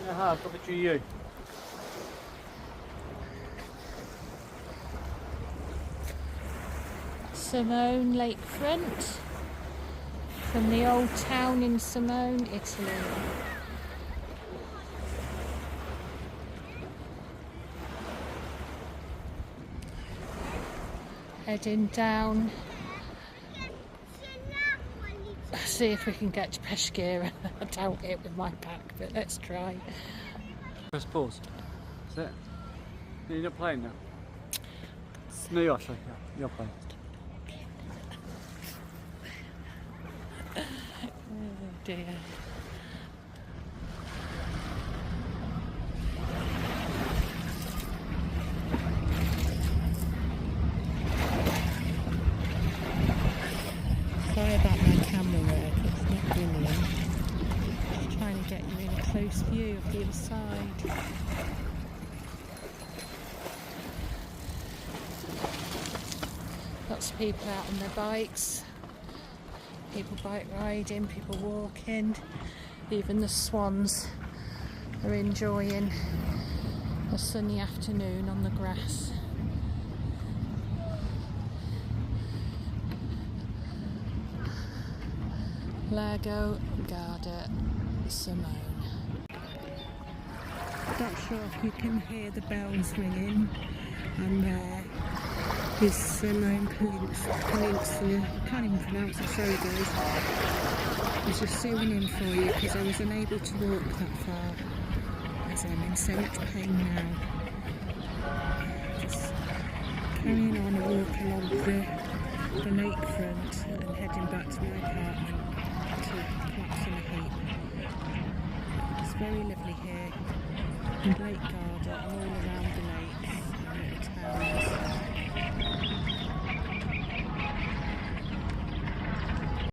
Aha, to by you. Simone lakefront from the old town in Simone, Italy. Heading down. See if we can get to Peschiera. I doubt it with my pack, but let's try. Press pause. Is it? You're not playing now? No, you're actually. Yeah, you're playing. Oh dear. Sorry about my camera work, it's not brilliant. Just trying to get you in a close view of the other side. Lots of people out on their bikes, people bike riding, people walking, even the swans are enjoying a sunny afternoon on the grass. Lago Garda, Simone. Not sure if you can hear the bells ringing, and there is Simone Peninsula. I can't even pronounce it, sorry guys. I was just zooming in for you because I was unable to walk that far as I'm in so much pain now. Just carrying on a walk along the lakefront and heading back to my apartment to collapse in a heap. It's very lovely here in Lake Garda.